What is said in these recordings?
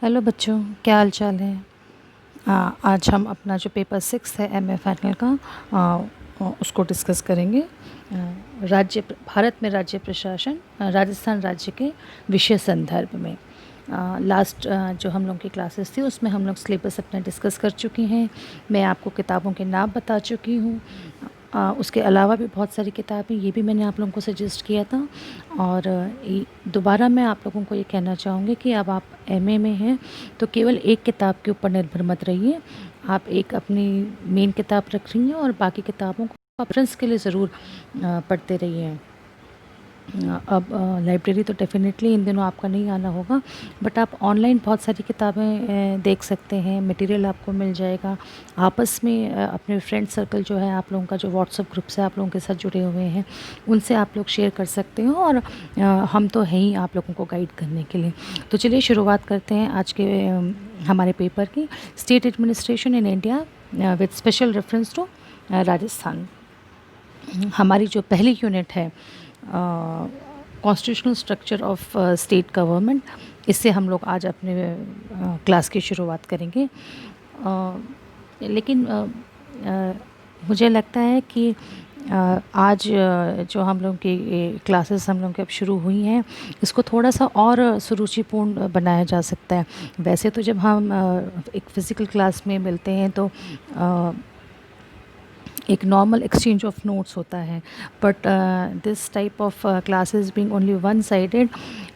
Hello बच्चों, क्या हाल चाल है। आज हम अपना जो पेपर 6 है एमए फाइनल का उसको डिस्कस करेंगे। भारत में राज्य प्रशासन, राजस्थान राज्य के विषय संदर्भ में। लास्ट जो हम लोग की क्लासेस थी उसमें हम लोग सिलेबस अपना डिस्कस कर चुकी हैं। मैं आपको किताबों के नाम बता चुकी हूँ। उसके अलावा भी बहुत सारी किताबें, ये भी मैंने आप लोगों को सजेस्ट किया था। और दोबारा मैं आप लोगों को ये कहना चाहूँगी कि अब आप एमए में हैं तो केवल एक किताब के ऊपर निर्भर मत रहिए। आप एक अपनी मेन किताब रख रही हैं और बाकी किताबों को रेफरेंस के लिए ज़रूर पढ़ते रहिए। अब लाइब्रेरी तो डेफ़िनेटली इन दिनों आपका नहीं आना होगा, बट आप ऑनलाइन बहुत सारी किताबें देख सकते हैं, मटेरियल आपको मिल जाएगा। आपस में अपने फ्रेंड सर्कल जो है आप लोगों का, जो व्हाट्सएप ग्रुप से आप लोगों के साथ जुड़े हुए हैं, उनसे आप लोग शेयर कर सकते हो। और हम तो हैं ही आप लोगों को गाइड करने के लिए। तो चलिए शुरुआत करते हैं आज के हमारे पेपर की। State administration in India with special reference to Rajasthan. हमारी जो पहली यूनिट है constitutional structure of state government, इससे हम लोग आज अपने क्लास की शुरुआत करेंगे। लेकिन मुझे लगता है कि आज जो हम लोग की क्लासेस हम लोग की अब शुरू हुई हैं, इसको थोड़ा सा और सुरुचिपूर्ण बनाया जा सकता है। वैसे तो जब हम एक फ़िज़िकल क्लास में मिलते हैं तो एक नॉर्मल एक्सचेंज ऑफ नोट्स होता है, but this type of classes being only one sided,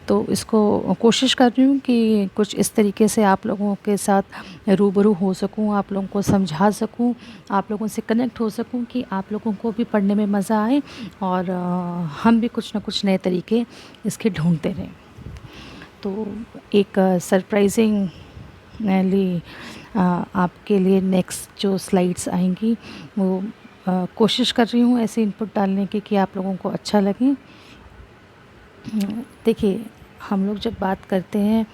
तो इसको कोशिश कर रही हूँ कि कुछ इस तरीके से आप लोगों के साथ रूबरू हो सकूँ, आप लोगों को समझा सकूँ, आप लोगों से कनेक्ट हो सकूँ कि आप लोगों को भी पढ़ने में मज़ा आए और हम भी कुछ ना कुछ नए तरीके इसके ढूंढते रहें। तो एक सरप्राइजिंगली आपके लिए नेक्स्ट जो स्लाइड्स आएंगी वो कोशिश कर रही हूँ ऐसे इनपुट डालने की कि आप लोगों को अच्छा लगे। देखिए, हम लोग जब बात करते हैं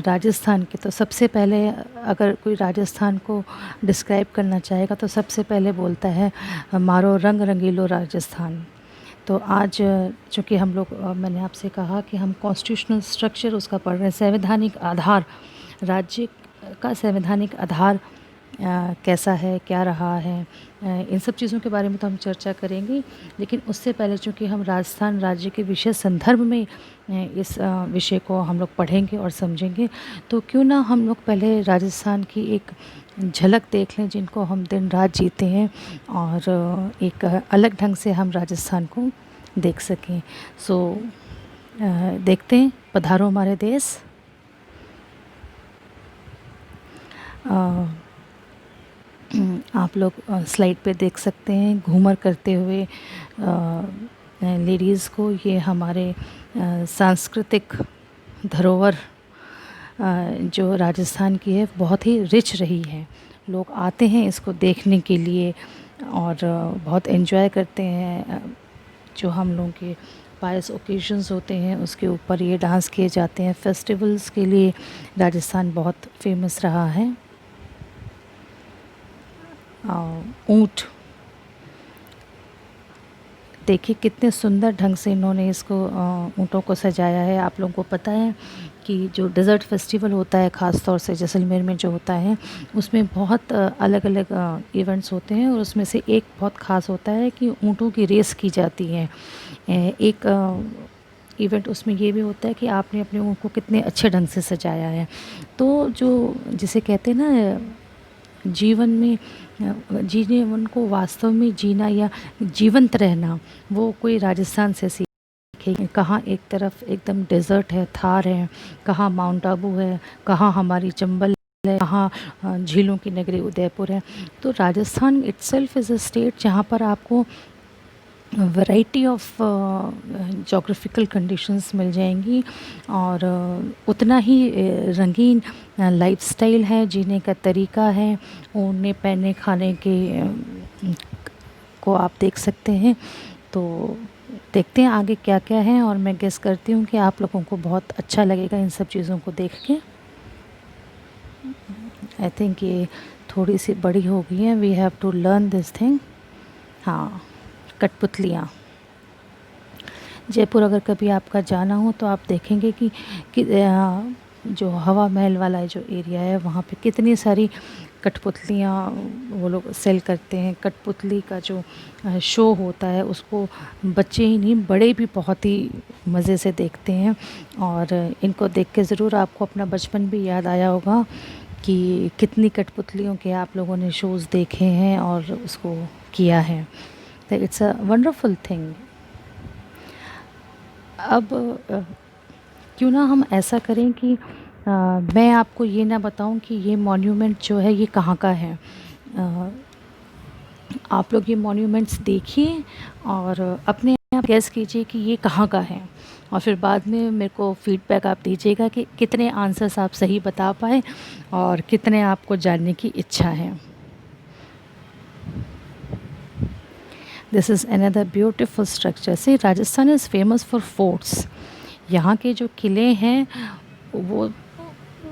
राजस्थान की, तो सबसे पहले अगर कोई राजस्थान को डिस्क्राइब करना चाहेगा तो सबसे पहले बोलता है मारो रंग रंगीलो राजस्थान। तो आज चूँकि हम लोग, मैंने आपसे कहा कि हम कॉन्स्टिट्यूशनल स्ट्रक्चर उसका पढ़ रहे हैं, संवैधानिक आधार, राज्य का संवैधानिक आधार कैसा है, क्या रहा है, इन सब चीज़ों के बारे में तो हम चर्चा करेंगे। लेकिन उससे पहले चूँकि हम राजस्थान राज्य के विषय संदर्भ में इस विषय को हम लोग पढ़ेंगे और समझेंगे, तो क्यों ना हम लोग पहले राजस्थान की एक झलक देख लें, जिनको हम दिन रात जीते हैं, और एक अलग ढंग से हम राजस्थान को देख सकें। सो देखते हैं, पधारो हमारे देश। आप लोग स्लाइड पे देख सकते हैं घूमर करते हुए लेडीज़ को। ये हमारे सांस्कृतिक धरोहर जो राजस्थान की है बहुत ही रिच रही है। लोग आते हैं इसको देखने के लिए और बहुत एंजॉय करते हैं। जो हम लोगों के पायस ओकेजन्स होते हैं उसके ऊपर ये डांस किए जाते हैं। फेस्टिवल्स के लिए राजस्थान बहुत फेमस रहा है। ऊँट, देखिए कितने सुंदर ढंग से इन्होंने इसको ऊँटों को सजाया है। आप लोगों को पता है कि जो डेज़र्ट फेस्टिवल होता है, ख़ास तौर से जैसलमेर में जो होता है, उसमें बहुत अलग अलग इवेंट्स होते हैं, और उसमें से एक बहुत ख़ास होता है कि ऊँटों की रेस की जाती है। एक इवेंट उसमें ये भी होता है कि आपने अपने ऊँट को कितने अच्छे ढंग से सजाया है। तो जो जिसे कहते हैं ना, जीवन में जीवन को वास्तव में जीना या जीवंत रहना, वो कोई राजस्थान से सीखे। कहाँ एक तरफ एकदम डेजर्ट है, थार है, कहाँ माउंट आबू है, कहाँ हमारी चंबल है, कहाँ झीलों की नगरी उदयपुर है। तो Rajasthan itself is a state जहाँ पर आपको वैरायटी ऑफ जोग्राफिकल कंडीशंस मिल जाएंगी, और उतना ही रंगीन लाइफस्टाइल है, जीने का तरीका है, ओढ़ने पहनने खाने के को आप देख सकते हैं। तो देखते हैं आगे क्या क्या है, और मैं गेस करती हूँ कि आप लोगों को बहुत अच्छा लगेगा इन सब चीज़ों को देख के। आई थिंक ये थोड़ी सी बड़ी हो गई है, we have to learn this thing. हाँ, कठपुतलियाँ। जयपुर अगर कभी आपका जाना हो तो आप देखेंगे कि जो हवा महल वाला जो एरिया है वहाँ पे कितनी सारी कठपुतलियाँ वो लोग सेल करते हैं। कठपुतली का जो शो होता है उसको बच्चे ही नहीं बड़े भी बहुत ही मज़े से देखते हैं। और इनको देख के ज़रूर आपको अपना बचपन भी याद आया होगा कि कितनी कठपुतलियों के आप लोगों ने शोज़ देखे हैं और उसको किया है। तो इट्स अ वंडरफुल थिंग। अब क्यों ना हम ऐसा करें कि मैं आपको ये ना बताऊं कि ये मॉन्यूमेंट जो है ये कहाँ का है। आप लोग ये मॉन्यूमेंट्स देखिए और अपने आप गेस कीजिए कि ये कहाँ का है, और फिर बाद में मेरे को फीडबैक आप दीजिएगा कि कितने आंसर्स आप सही बता पाए और कितने आपको जानने की इच्छा है। This is another beautiful structure. से Rajasthan is famous for forts. यहाँ के जो किले हैं वो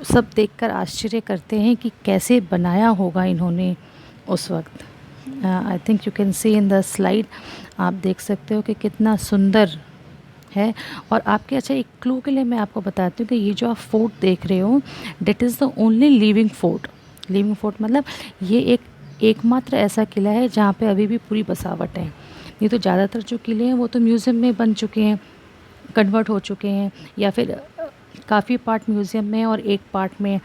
सब देखकर आश्चर्य करते हैं कि कैसे बनाया होगा इन्होंने उस वक्त। I think you can see in the slide, आप देख सकते हो कि कितना सुंदर है। और आपके अच्छा एक क्लू के लिए मैं आपको बताती हूँ कि ये जो आप फोर्ट देख रहे हो that is the only living fort. Living fort मतलब ये एकमात्र ऐसा किला है जहाँ पे अभी भी पूरी बसावट है। नहीं तो ज़्यादातर जो किले हैं वो तो म्यूज़ियम में बन चुके हैं, कन्वर्ट हो चुके हैं, या फिर काफ़ी पार्ट म्यूज़ियम में और एक पार्ट में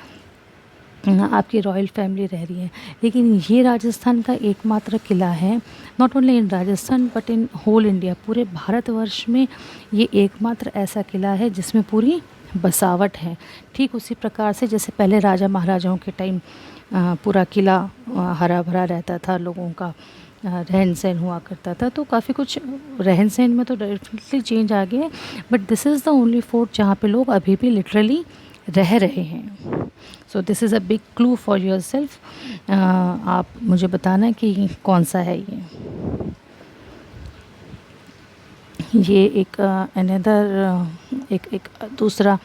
आपकी रॉयल फैमिली रह रही है। लेकिन ये राजस्थान का एकमात्र किला है, not only in Rajasthan but in whole India, पूरे भारतवर्ष में ये एकमात्र ऐसा किला है जिसमें पूरी बसावट है। ठीक उसी प्रकार से जैसे पहले राजा महाराजाओं के टाइम पूरा किला हरा भरा रहता था, लोगों का रहन सहन हुआ करता था। तो काफ़ी कुछ रहन सहन में तो डेफिनेटली चेंज आ गया है, but this is the only fort जहाँ पे लोग अभी भी लिटरली रह रहे हैं। So this is a big clue for your self. आप मुझे बताना कि कौन सा है ये एक अनदर एक दूसरा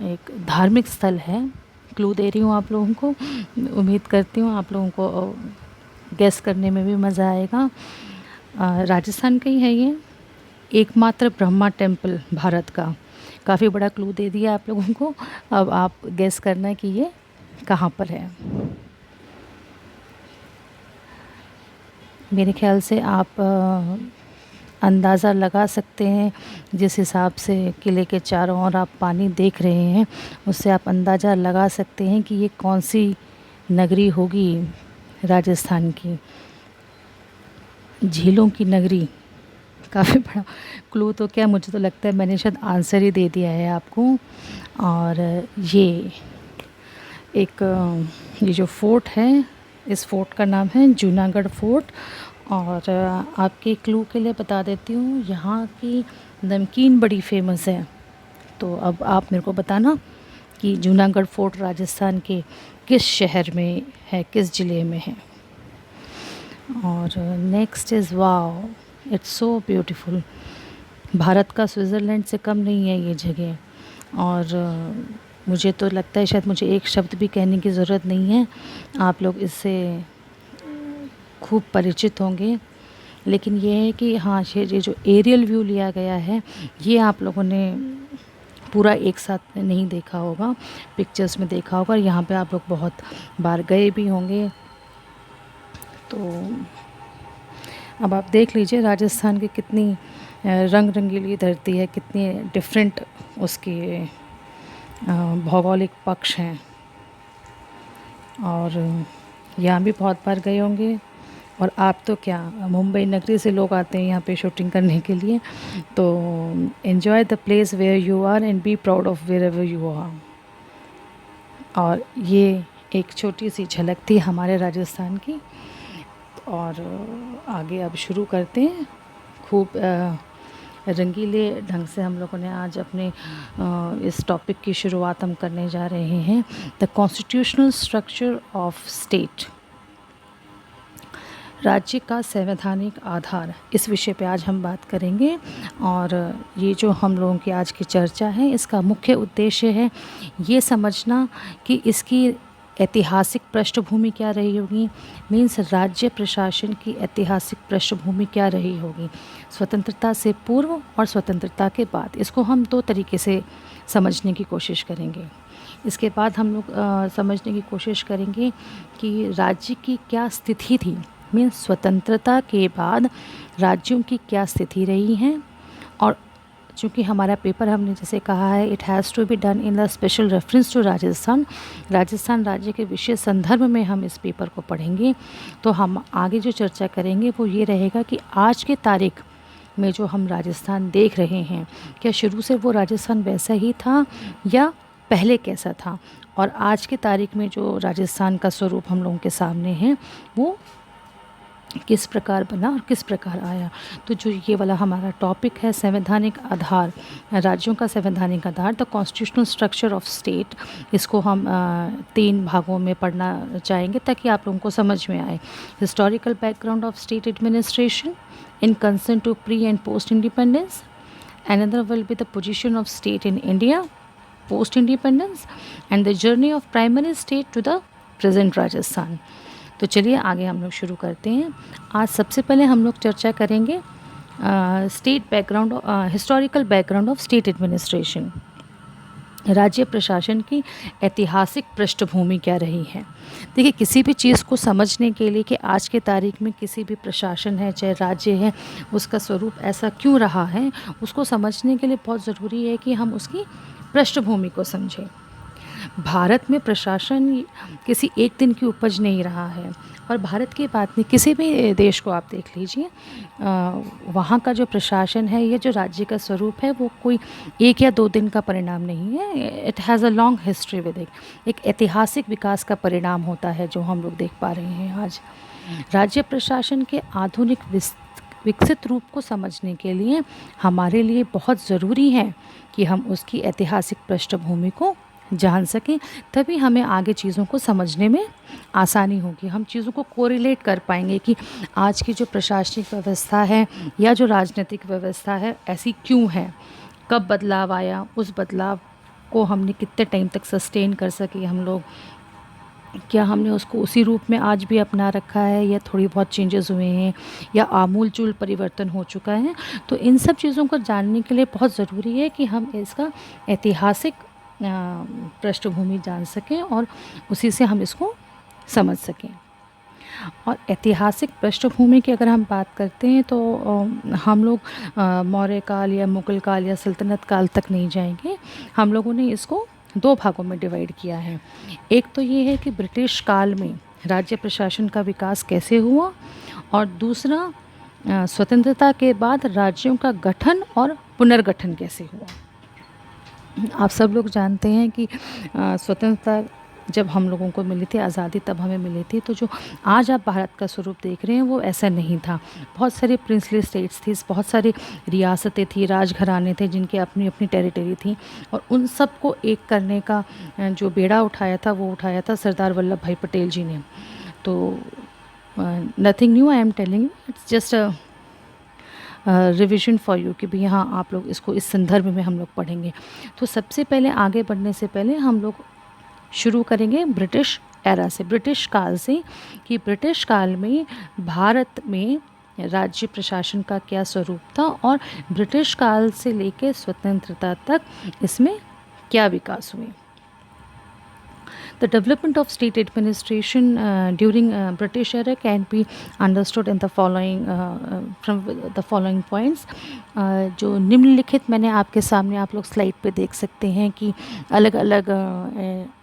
एक धार्मिक स्थल है। क्लू दे रही हूँ आप लोगों को, उम्मीद करती हूँ आप लोगों को गेस करने में भी मज़ा आएगा। राजस्थान का ही है ये, एकमात्र ब्रह्मा टेम्पल भारत का। काफ़ी बड़ा क्लू दे दिया आप लोगों को, अब आप गेस करना कि ये कहाँ पर है। मेरे ख्याल से आप अंदाज़ा लगा सकते हैं, जिस हिसाब से किले के चारों ओर आप पानी देख रहे हैं उससे आप अंदाज़ा लगा सकते हैं कि ये कौन सी नगरी होगी राजस्थान की। झीलों की नगरी, काफ़ी बड़ा क्लू तो क्या, मुझे तो लगता है मैंने शायद आंसर ही दे दिया है आपको। और ये जो फोर्ट है, इस फोर्ट का नाम है जूनागढ़ फोर्ट। और आपके क्लू के लिए बता देती हूँ, यहाँ की नमकीन बड़ी फेमस है। तो अब आप मेरे को बताना कि जूनागढ़ फोर्ट राजस्थान के किस शहर में है, किस ज़िले में है। और next is wow, it's so beautiful. Bharat का स्विट्ज़रलैंड से कम नहीं है ये जगह। और मुझे तो लगता है शायद मुझे एक शब्द भी कहने की ज़रूरत नहीं है, आप लोग इससे खूब परिचित होंगे। लेकिन ये है कि हाँ, ये जो एरियल व्यू लिया गया है ये आप लोगों ने पूरा एक साथ नहीं देखा होगा, पिक्चर्स में देखा होगा। यहाँ पे आप लोग बहुत बार गए भी होंगे। तो अब आप देख लीजिए राजस्थान की कितनी रंग रंगीली धरती है, कितनी डिफरेंट उसके भौगोलिक पक्ष हैं। और यहाँ भी बहुत बार गए होंगे। और आप तो क्या, मुंबई नगरी से लोग आते हैं यहाँ पे शूटिंग करने के लिए। तो enjoy the place where you are and be proud of wherever you are. और ये एक छोटी सी झलक थी हमारे राजस्थान की। और आगे अब शुरू करते हैं। खूब रंगीले ढंग से हम लोगों ने आज अपने इस टॉपिक की शुरुआत हम करने जा रहे हैं, the constitutional structure of state, राज्य का संवैधानिक आधार। इस विषय पे आज हम बात करेंगे। और ये जो हम लोगों की आज की चर्चा है इसका मुख्य उद्देश्य है ये समझना कि इसकी ऐतिहासिक पृष्ठभूमि क्या रही होगी, मीन्स राज्य प्रशासन की ऐतिहासिक पृष्ठभूमि क्या रही होगी, स्वतंत्रता से पूर्व और स्वतंत्रता के बाद। इसको हम दो तरीके से समझने की कोशिश करेंगे। इसके बाद हम लोग समझने की कोशिश करेंगे कि राज्य की क्या स्थिति थी, मीन्स स्वतंत्रता के बाद राज्यों की क्या स्थिति रही है। और चूँकि हमारा पेपर हमने जैसे कहा है it has to be done in the special reference to Rajasthan, Rajasthan राज्य के विशेष संदर्भ में हम इस पेपर को पढ़ेंगे। तो हम आगे जो चर्चा करेंगे वो ये रहेगा कि आज के तारीख में जो हम राजस्थान देख रहे हैं, क्या शुरू से वो राजस्थान वैसा ही था या पहले कैसा था, और आज की तारीख में जो राजस्थान का स्वरूप हम लोगों के सामने है वो किस प्रकार बना और किस प्रकार आया। तो जो ये वाला हमारा टॉपिक है संवैधानिक आधार, राज्यों का संवैधानिक आधार, the constitutional structure of state, इसको हम 3 भागों में पढ़ना चाहेंगे ताकि आप लोगों को समझ में आए। Historical background of state administration in concern to pre and post independence, another will be the position of state in India post independence, and the journey of primary state to the present Rajasthan। तो चलिए आगे हम लोग शुरू करते हैं। आज सबसे पहले हम लोग चर्चा करेंगे state background, historical background of state administration, राज्य प्रशासन की ऐतिहासिक पृष्ठभूमि क्या रही है। देखिए, किसी भी चीज़ को समझने के लिए कि आज के तारीख में किसी भी प्रशासन है चाहे राज्य है उसका स्वरूप ऐसा क्यों रहा है, उसको समझने के लिए बहुत ज़रूरी है कि हम उसकी पृष्ठभूमि को समझें। भारत में प्रशासन किसी एक दिन की उपज नहीं रहा है, और भारत की बात नहीं, किसी भी देश को आप देख लीजिए, वहाँ का जो प्रशासन है या जो राज्य का स्वरूप है वो कोई 1 या 2 दिन का परिणाम नहीं है। It has a long history with it, एक ऐतिहासिक विकास का परिणाम होता है जो हम लोग देख पा रहे हैं आज। राज्य प्रशासन के आधुनिक विकसित रूप को समझने के लिए हमारे लिए बहुत ज़रूरी है कि हम उसकी ऐतिहासिक पृष्ठभूमि को जान सकें, तभी हमें आगे चीज़ों को समझने में आसानी होगी। हम चीज़ों को कोरिलेट कर पाएंगे कि आज की जो प्रशासनिक व्यवस्था है या जो राजनीतिक व्यवस्था है ऐसी क्यों है, कब बदलाव आया, उस बदलाव को हमने कितने टाइम तक सस्टेन कर सके हम लोग, क्या हमने उसको उसी रूप में आज भी अपना रखा है या थोड़ी बहुत चेंजेस हुए हैं या आमूलचूल परिवर्तन हो चुका है। तो इन सब चीज़ों को जानने के लिए बहुत ज़रूरी है कि हम इसका ऐतिहासिक पृष्ठभूमि जान सकें और उसी से हम इसको समझ सकें। और ऐतिहासिक पृष्ठभूमि की अगर हम बात करते हैं तो हम लोग मौर्य काल या मुग़ल काल या सल्तनत काल तक नहीं जाएंगे। हम लोगों ने इसको 2 भागों में डिवाइड किया है। एक तो ये है कि ब्रिटिश काल में राज्य प्रशासन का विकास कैसे हुआ, और दूसरा स्वतंत्रता के बाद राज्यों का गठन और पुनर्गठन कैसे हुआ। आप सब लोग जानते हैं कि स्वतंत्रता जब हम लोगों को मिली थी, आज़ादी तब हमें मिली थी, तो जो आज आप भारत का स्वरूप देख रहे हैं वो ऐसा नहीं था। बहुत सारे प्रिंसली स्टेट्स थी, बहुत सारी रियासतें थी, राजघराने थे जिनकी अपनी अपनी टेरिटरी थी, और उन सब को एक करने का जो बेड़ा उठाया था वो उठाया था सरदार वल्लभ भाई पटेल जी ने। तो nothing new I am telling you, it's just revision for you कि भी यहाँ आप लोग इसको इस संदर्भ में हम लोग पढ़ेंगे। तो सबसे पहले आगे बढ़ने से पहले हम लोग शुरू करेंगे ब्रिटिश एरा से, ब्रिटिश काल से, कि ब्रिटिश काल में भारत में राज्य प्रशासन का क्या स्वरूप था और ब्रिटिश काल से लेकर स्वतंत्रता तक इसमें क्या विकास हुए। The development of state administration during British era can be understood in the following from the following points। जो निम्नलिखित मैंने आपके सामने आप लोग स्लाइड पे देख सकते हैं कि अलग अलग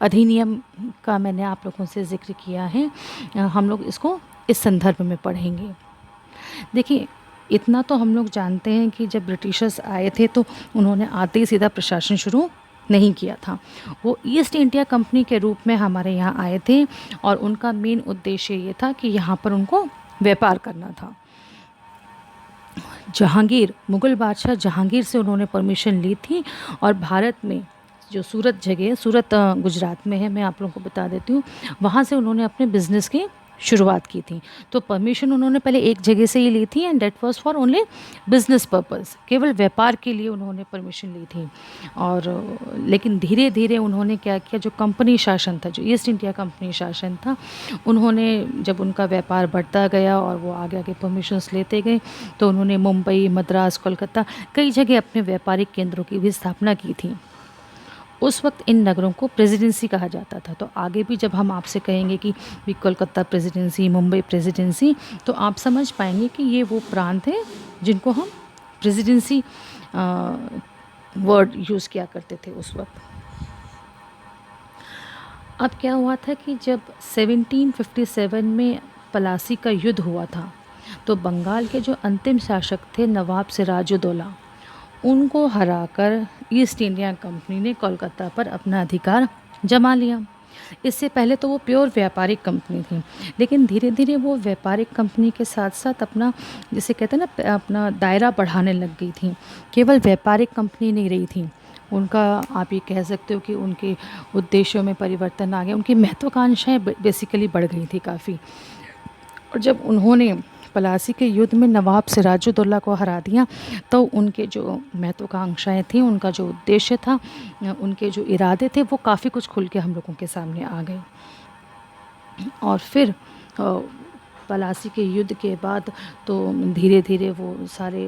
अधिनियम का मैंने आप लोगों से जिक्र किया है। हम लोग इसको इस संदर्भ में पढ़ेंगे। देखिए, इतना तो हम लोग जानते हैं कि जब ब्रिटिशर्स आए थे तो उन्होंने आते ही सीधा प्रशासन शुरू नहीं किया था। वो ईस्ट इंडिया कंपनी के रूप में हमारे यहाँ आए थे और उनका मेन उद्देश्य ये था कि यहाँ पर उनको व्यापार करना था। जहांगीर, मुग़ल बादशाह जहांगीर से उन्होंने परमिशन ली थी, और भारत में जो सूरत जगह है, सूरत गुजरात में है, मैं आप लोगों को बता देती हूँ, वहाँ से उन्होंने अपने बिज़नेस की शुरुआत की थी। तो परमिशन उन्होंने पहले एक जगह से ही ली थी, and that was for only business purpose, केवल व्यापार के लिए उन्होंने परमिशन ली थी। और लेकिन धीरे धीरे उन्होंने क्या किया, जो कंपनी शासन था, जो ईस्ट इंडिया कंपनी शासन था, उन्होंने जब उनका व्यापार बढ़ता गया और वो आगे आगे परमिशंस लेते गए, तो उन्होंने मुंबई, मद्रास, कोलकाता, कई जगह अपने व्यापारिक केंद्रों की भी स्थापना की थी। उस वक्त इन नगरों को प्रेसिडेंसी कहा जाता था। तो आगे भी जब हम आपसे कहेंगे कि भी कोलकाता प्रेसिडेंसी, मुंबई प्रेसिडेंसी, तो आप समझ पाएंगे कि ये वो प्रांत हैं जिनको हम प्रेसिडेंसी वर्ड यूज़ किया करते थे उस वक्त। अब क्या हुआ था कि जब 1757 में पलासी का युद्ध हुआ था, तो बंगाल के जो अंतिम शासक थे नवाब सिराजुद्दौला, उनको हराकर ईस्ट इंडिया कंपनी ने कोलकाता पर अपना अधिकार जमा लिया। इससे पहले तो वो प्योर व्यापारिक कंपनी थी, लेकिन धीरे धीरे वो व्यापारिक कंपनी के साथ साथ अपना, जिसे कहते हैं ना, अपना दायरा बढ़ाने लग गई थी। केवल व्यापारिक कंपनी नहीं रही थी उनका, आप ये कह सकते हो कि उनके उद्देश्यों में परिवर्तन आ गया, उनकी महत्वाकांक्षाएं बेसिकली बढ़ गई थी काफ़ी। और जब उन्होंने पलासी के युद्ध में नवाब सिराजुद्दौला को हरा दिया, तो उनके जो महत्वाकांक्षाएं थी, उनका जो उद्देश्य था, उनके जो इरादे थे, वो काफ़ी कुछ खुल के हम लोगों के सामने आ गए। और फिर पलासी के युद्ध के बाद तो धीरे धीरे वो सारे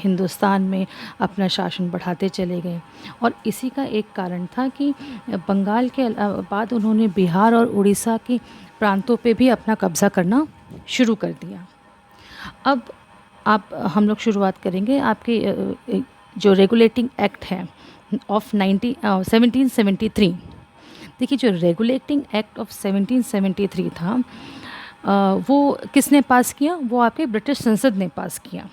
हिंदुस्तान में अपना शासन बढ़ाते चले गए। और इसी का एक कारण था कि बंगाल के बाद उन्होंने बिहार और उड़ीसा के प्रांतों पे भी अपना कब्ज़ा करना शुरू कर दिया। अब हम लोग शुरुआत करेंगे आपके जो रेगुलेटिंग एक्ट है ऑफ 1773। देखिए, जो रेगुलेटिंग एक्ट ऑफ 1773 था, वो किसने पास किया? वो आपके ब्रिटिश संसद ने पास किया।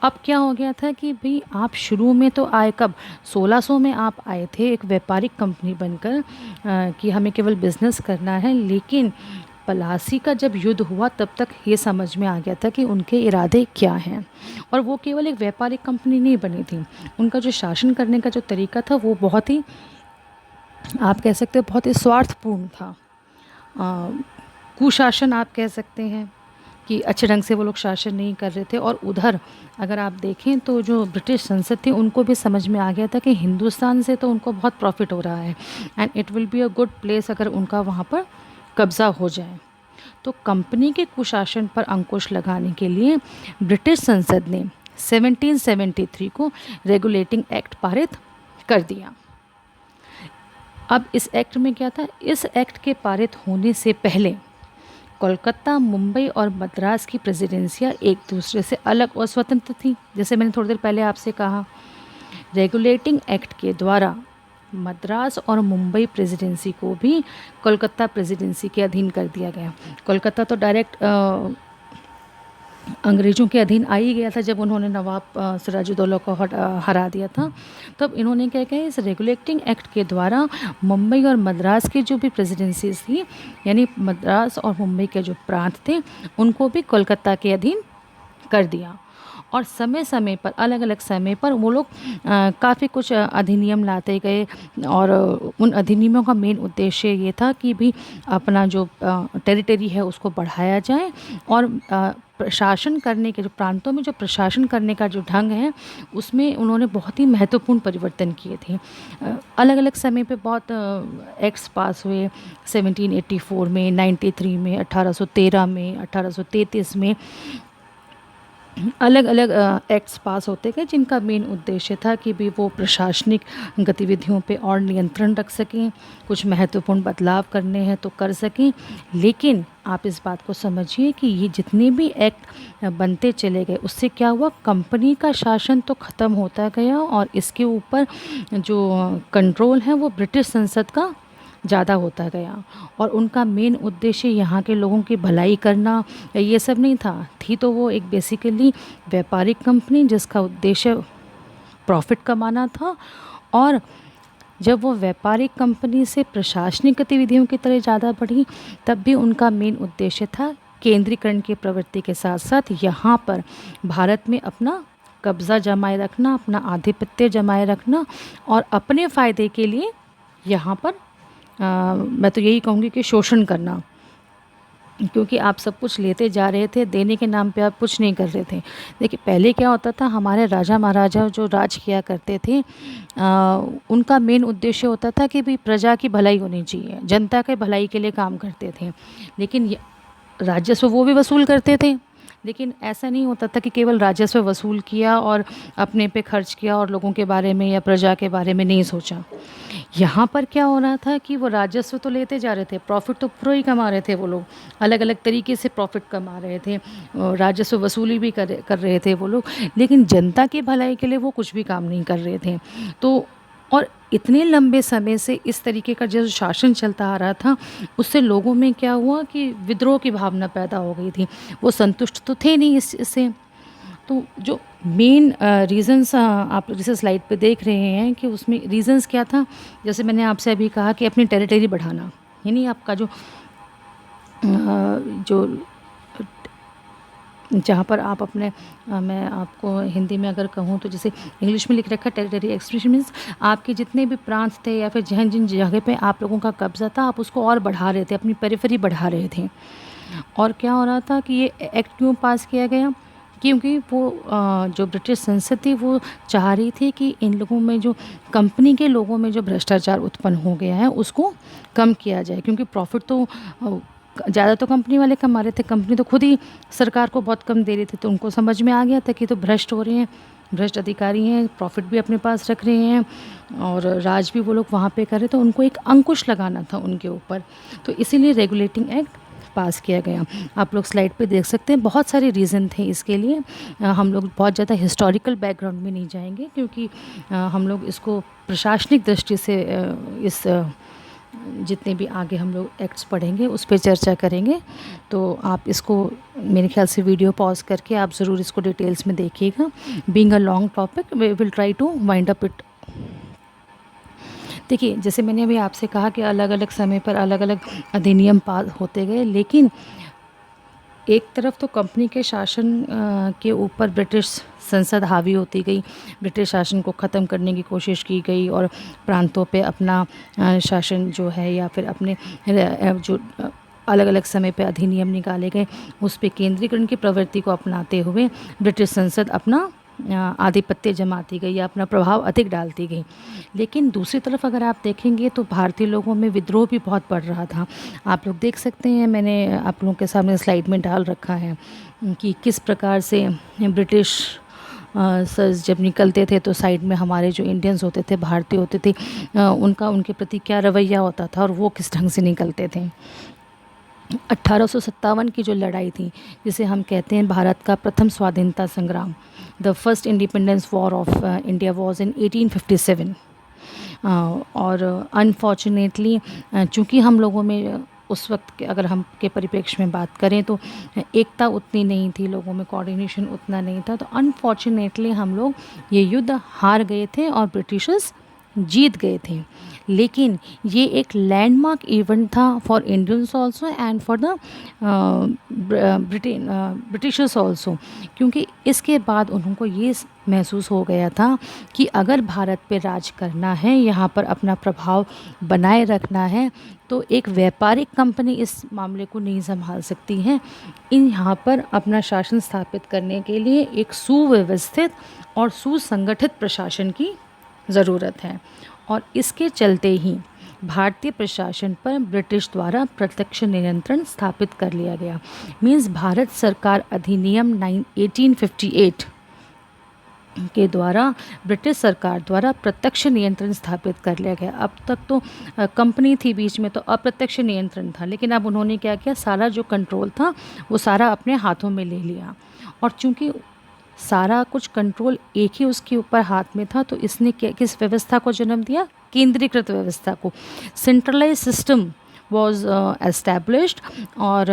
अब क्या हो गया था कि भाई, आप शुरू में तो आए कब, 1600 में आप आए थे एक व्यापारिक कंपनी बनकर कि हमें केवल बिजनेस करना है, लेकिन पलासी का जब युद्ध हुआ तब तक ये समझ में आ गया था कि उनके इरादे क्या हैं। और वो केवल एक व्यापारिक कंपनी नहीं बनी थी, उनका जो शासन करने का जो तरीका था वो बहुत ही, आप कह सकते हो, बहुत ही स्वार्थपूर्ण था। कुशासन आप कह सकते हैं कि अच्छे ढंग से वो लोग शासन नहीं कर रहे थे। और उधर अगर आप देखें तो जो ब्रिटिश संसद थी, उनको भी समझ में आ गया था कि हिंदुस्तान से तो उनको बहुत प्रॉफिट हो रहा है and it will be a good place अगर उनका वहाँ पर कब्ज़ा हो जाए। तो कंपनी के कुशासन पर अंकुश लगाने के लिए ब्रिटिश संसद ने 1773 को रेगुलेटिंग एक्ट पारित कर दिया। अब इस एक्ट में क्या था? इस एक्ट के पारित होने से पहले कोलकाता, मुंबई और मद्रास की प्रेसिडेंसियाँ एक दूसरे से अलग और स्वतंत्र थी। जैसे मैंने थोड़ी देर पहले आपसे कहा, रेगुलेटिंग एक्ट के द्वारा मद्रास और मुंबई प्रेसिडेंसी को भी कोलकाता प्रेसिडेंसी के अधीन कर दिया गया। कोलकाता तो डायरेक्ट अंग्रेज़ों के अधीन आ ही गया था जब उन्होंने नवाब सिराजुद्दौला को हरा दिया था। तब इन्होंने क्या किया, इस रेगुलेटिंग एक्ट के द्वारा मुंबई और मद्रास की जो भी प्रेसिडेंसीज थी, यानी मद्रास और मुंबई के जो प्रांत थे, उनको भी कोलकाता के अधीन कर दिया। और समय समय पर, अलग अलग समय पर वो लोग काफ़ी कुछ अधिनियम लाते गए। और उन अधिनियमों का मेन उद्देश्य ये था कि भी अपना जो टेरिटरी है उसको बढ़ाया जाए, और प्रशासन करने के, जो प्रांतों में जो प्रशासन करने का जो ढंग है, उसमें उन्होंने बहुत ही महत्वपूर्ण परिवर्तन किए थे। अलग अलग समय पे बहुत एक्ट्स पास हुए, 1784 में, 93 में, 1813 में, 1833 में, अलग अलग एक्ट्स पास होते गए, जिनका मेन उद्देश्य था कि भी वो प्रशासनिक गतिविधियों पे और नियंत्रण रख सकें, कुछ महत्वपूर्ण बदलाव करने हैं तो कर सकें। लेकिन आप इस बात को समझिए कि ये जितने भी एक्ट बनते चले गए, उससे क्या हुआ, कंपनी का शासन तो ख़त्म होता गया और इसके ऊपर जो कंट्रोल है वो ब्रिटिश संसद का ज़्यादा होता गया। और उनका मेन उद्देश्य यहाँ के लोगों की भलाई करना ये सब नहीं था। थी तो वो एक बेसिकली व्यापारिक कंपनी जिसका उद्देश्य प्रॉफिट कमाना था। और जब वो व्यापारिक कंपनी से प्रशासनिक गतिविधियों की तरह ज़्यादा बढ़ी, तब भी उनका मेन उद्देश्य था केंद्रीकरण की प्रवृत्ति के साथ साथ यहाँ पर भारत में अपना कब्ज़ा जमाए रखना, अपना आधिपत्य जमाए रखना, और अपने फ़ायदे के लिए यहाँ पर मैं तो यही कहूँगी कि शोषण करना। क्योंकि आप सब कुछ लेते जा रहे थे, देने के नाम पे आप कुछ नहीं कर रहे थे। देखिए, पहले क्या होता था, हमारे राजा महाराजा जो राज किया करते थे, उनका मेन उद्देश्य होता था कि भाई प्रजा की भलाई होनी चाहिए, जनता के भलाई के लिए काम करते थे। लेकिन राजस्व वो भी वसूल करते थे, लेकिन ऐसा नहीं होता था कि केवल राजस्व वसूल किया और अपने पे खर्च किया और लोगों के बारे में या प्रजा के बारे में नहीं सोचा। यहाँ पर क्या हो रहा था कि वो राजस्व तो लेते जा रहे थे, प्रॉफिट तो पूरा ही कमा रहे थे वो लोग, अलग अलग तरीके से प्रॉफिट कमा रहे थे, राजस्व वसूली भी कर रहे थे वो लोग, लेकिन जनता की भलाई के लिए वो कुछ भी काम नहीं कर रहे थे। तो और इतने लंबे समय से इस तरीके का जो शासन चलता आ रहा था, उससे लोगों में क्या हुआ कि विद्रोह की भावना पैदा हो गई थी। वो संतुष्ट तो थे नहीं इससे। तो जो मेन रीज़न्स आप जैसे स्लाइड पे देख रहे हैं कि उसमें रीज़न्स क्या था, जैसे मैंने आपसे अभी कहा कि अपनी टेरिटरी बढ़ाना, यानी आपका जो जहाँ पर आप अपने मैं आपको हिंदी में अगर कहूँ तो जैसे इंग्लिश में लिख रखा है टेरिटरी एक्सप्रेशन मीन्स आपके जितने भी प्रांत थे या फिर जिन जिन जगह पे आप लोगों का कब्ज़ा था, आप उसको और बढ़ा रहे थे, अपनी पेरिफेरी बढ़ा रहे थे। और क्या हो रहा था कि ये एक्ट क्यों पास किया गया, क्योंकि वो जो ब्रिटिश संसद थी वो चाह रही थी कि इन लोगों में जो कंपनी के लोगों में जो भ्रष्टाचार उत्पन्न हो गया है उसको कम किया जाए, क्योंकि प्रॉफिट तो ज़्यादा तो कंपनी वाले कमा रहे थे, कंपनी तो खुद ही सरकार को बहुत कम दे रही थी। तो उनको समझ में आ गया था कि तो भ्रष्ट हो रहे हैं, भ्रष्ट अधिकारी हैं, प्रॉफिट भी अपने पास रख रहे हैं और राज भी वो लोग वहाँ पे कर रहे, तो उनको एक अंकुश लगाना था उनके ऊपर। तो इसीलिए रेगुलेटिंग एक्ट पास किया गया। आप लोग स्लाइड पे देख सकते हैं, बहुत सारे रीज़न थे इसके लिए। हम लोग बहुत ज़्यादा हिस्टोरिकल बैकग्राउंड में नहीं जाएंगे, क्योंकि हम लोग इसको प्रशासनिक दृष्टि से इस जितने भी आगे हम लोग एक्ट्स पढ़ेंगे उस पर चर्चा करेंगे। तो आप इसको मेरे ख्याल से वीडियो पॉज करके आप ज़रूर इसको डिटेल्स में देखिएगा। Being a long topic we will try to wind up it. देखिए, जैसे मैंने अभी आपसे कहा कि अलग अलग समय पर अलग अलग अधिनियम पास होते गए, लेकिन एक तरफ तो कंपनी के शासन के ऊपर ब्रिटिश संसद हावी होती गई, ब्रिटिश शासन को ख़त्म करने की कोशिश की गई और प्रांतों पे अपना शासन जो है या फिर अपने जो अलग अलग समय पे अधिनियम निकाले गए उस पे केंद्रीकरण की प्रवृत्ति को अपनाते हुए ब्रिटिश संसद अपना आधिपत्य जमाती गई या अपना प्रभाव अधिक डालती गई। लेकिन दूसरी तरफ अगर आप देखेंगे तो भारतीय लोगों में विद्रोह भी बहुत बढ़ रहा था। आप लोग देख सकते हैं, मैंने आप लोगों के सामने स्लाइड में डाल रखा है कि किस प्रकार से ब्रिटिश सर जब निकलते थे तो साइड में हमारे जो इंडियंस होते थे, भारतीय होते थे, उनका उनके प्रति क्या रवैया होता था और वो किस ढंग से निकलते थे। 1857 की जो लड़ाई थी, जिसे हम कहते हैं भारत का प्रथम स्वाधीनता संग्राम, the first independence war of India was in 1857। और अनफॉर्चुनेटली चूँकि हम लोगों में उस वक्त के अगर हम के परिप्रेक्ष्य में बात करें तो एकता उतनी नहीं थी, लोगों में कोऑर्डिनेशन उतना नहीं था, तो अनफॉर्चुनेटली हम लोग ये युद्ध हार गए थे और ब्रिटिशर्स जीत गए थे। लेकिन ये एक लैंडमार्क इवेंट था for Indians also and for the Britishers also, क्योंकि इसके बाद उनको ये महसूस हो गया था कि अगर भारत पे राज करना है, यहाँ पर अपना प्रभाव बनाए रखना है, तो एक व्यापारिक कंपनी इस मामले को नहीं संभाल सकती है। इन यहाँ पर अपना शासन स्थापित करने के लिए एक सुव्यवस्थित और सुसंगठित प्रशासन की ज़रूरत है। और इसके चलते ही भारतीय प्रशासन पर ब्रिटिश द्वारा प्रत्यक्ष नियंत्रण स्थापित कर लिया गया। मीन्स भारत सरकार अधिनियम 1858 के द्वारा ब्रिटिश सरकार द्वारा प्रत्यक्ष नियंत्रण स्थापित कर लिया गया। अब तक तो कंपनी थी बीच में, तो अप्रत्यक्ष नियंत्रण था, लेकिन अब उन्होंने क्या किया, सारा जो कंट्रोल था वो सारा अपने हाथों में ले लिया। और चूँकि सारा कुछ कंट्रोल एक ही उसके ऊपर हाथ में था, तो इसने किस व्यवस्था को जन्म दिया, केंद्रीकृत व्यवस्था को। Centralize system was established. और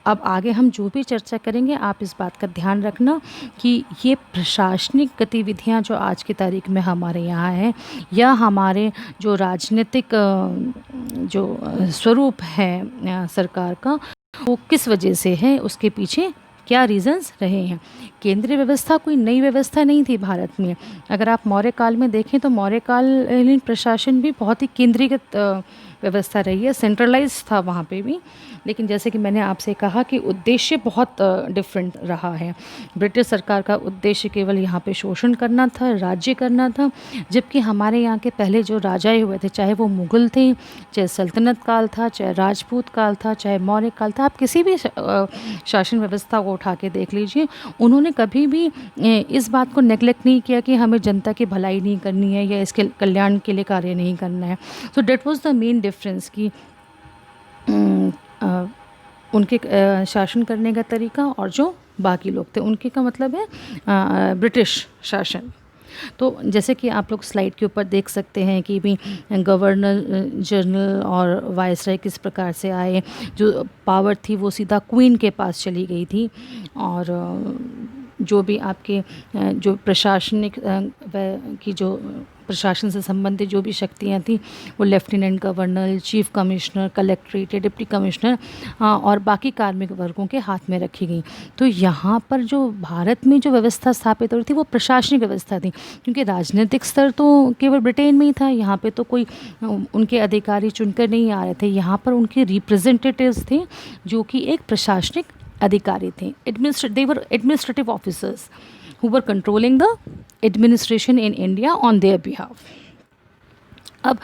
अब आगे हम जो भी चर्चा करेंगे आप इस बात का ध्यान रखना कि ये प्रशासनिक गतिविधियां जो आज की तारीख में हमारे यहाँ है, या हमारे जो राजनीतिक जो स्वरूप है सरकार का, वो किस वजह से है, उसके पीछे क्या रीजंस रहे हैं। केंद्रीय व्यवस्था कोई नई व्यवस्था नहीं थी भारत में। अगर आप मौर्य काल में देखें तो मौर्य कालीन प्रशासन भी बहुत ही केंद्रीकृत व्यवस्था रही है, सेंट्रलाइज था वहाँ पे भी। लेकिन जैसे कि मैंने आपसे कहा कि उद्देश्य बहुत डिफरेंट रहा है। ब्रिटिश सरकार का उद्देश्य केवल यहाँ पे शोषण करना था, राज्य करना था, जबकि हमारे यहाँ के पहले जो राजाए हुए थे, चाहे वो मुग़ल थे, चाहे सल्तनत काल था, चाहे राजपूत काल था, चाहे मौर्य काल था, आप किसी भी शासन व्यवस्था को उठा के देख लीजिए, उन्होंने कभी भी इस बात को नेगलेक्ट नहीं किया कि हमें जनता की भलाई नहीं करनी है या इसके कल्याण के लिए कार्य नहीं करना है। So that was the main difference कि उनके शासन करने का तरीका और जो बाकी लोग थे उनके का मतलब है ब्रिटिश शासन। तो जैसे कि आप लोग स्लाइड के ऊपर देख सकते हैं कि भी गवर्नर जनरल और वायसराय किस प्रकार से आए, जो पावर थी वो सीधा क्वीन के पास चली गई थी, और जो भी आपके जो प्रशासनिक की जो प्रशासन से संबंधित जो भी शक्तियाँ थी वो lieutenant governor, chief commissioner, collectorate, deputy commissioner और बाकी कार्मिक वर्गों के हाथ में रखी गई। तो यहाँ पर जो भारत में जो व्यवस्था स्थापित हो रही थी वो प्रशासनिक व्यवस्था थी, क्योंकि राजनीतिक स्तर तो केवल ब्रिटेन में ही था। यहाँ पे तो कोई उनके अधिकारी चुनकर नहीं आ रहे थे, यहाँ पर उनके रिप्रेजेंटेटिव्स थे जो कि एक प्रशासनिक अधिकारी थे। they were administrative officers who were controlling the administration in India on their behalf. अब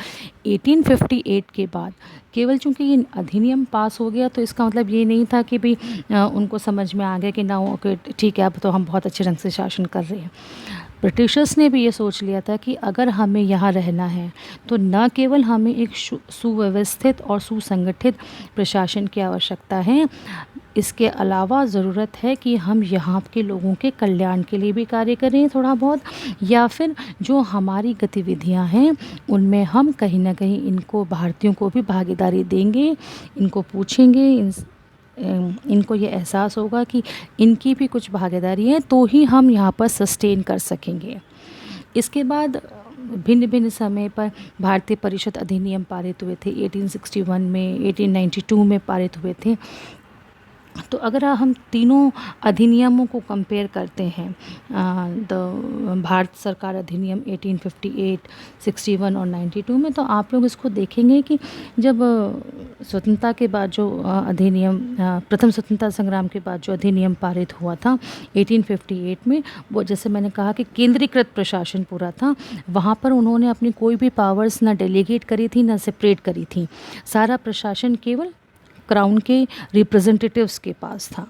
1858 के बाद केवल चूँकि ये अधिनियम पास हो गया तो इसका मतलब ये नहीं था कि भी उनको समझ में आ गया कि ना ओके ठीक है अब तो हम बहुत अच्छे ढंग से शासन कर रहे हैं। ब्रिटिशर्स ने भी ये सोच लिया था कि अगर हमें यहाँ रहना है तो न केवल हमें एक सुव्यवस्थित और सुसंगठित प्रशासन की आवश्यकता है, इसके अलावा ज़रूरत है कि हम यहाँ के लोगों के कल्याण के लिए भी कार्य करें थोड़ा बहुत, या फिर जो हमारी गतिविधियाँ हैं उनमें हम कहीं ना कहीं इनको भारतीयों को भी भागीदारी देंगे, इनको पूछेंगे, इनको ये एहसास होगा कि इनकी भी कुछ भागीदारी है तो ही हम यहाँ पर सस्टेन कर सकेंगे। इसके बाद भिन्न भिन्न समय पर भारतीय परिषद अधिनियम पारित हुए थे। 1861 में, 1892 में पारित हुए थे। तो अगर हम तीनों अधिनियमों को कंपेयर करते हैं, भारत सरकार अधिनियम 1858, 61 और 92 में, तो आप लोग इसको देखेंगे कि जब स्वतंत्रता के बाद जो अधिनियम, प्रथम स्वतंत्रता संग्राम के बाद जो अधिनियम पारित हुआ था 1858 में, वो जैसे मैंने कहा कि केंद्रीकृत प्रशासन पूरा था। वहाँ पर उन्होंने अपनी कोई भी पावर्स ना डेलीगेट करी थी ना सेपरेट करी थी, सारा प्रशासन केवल क्राउन के रिप्रेजेंटेटिव्स के पास था।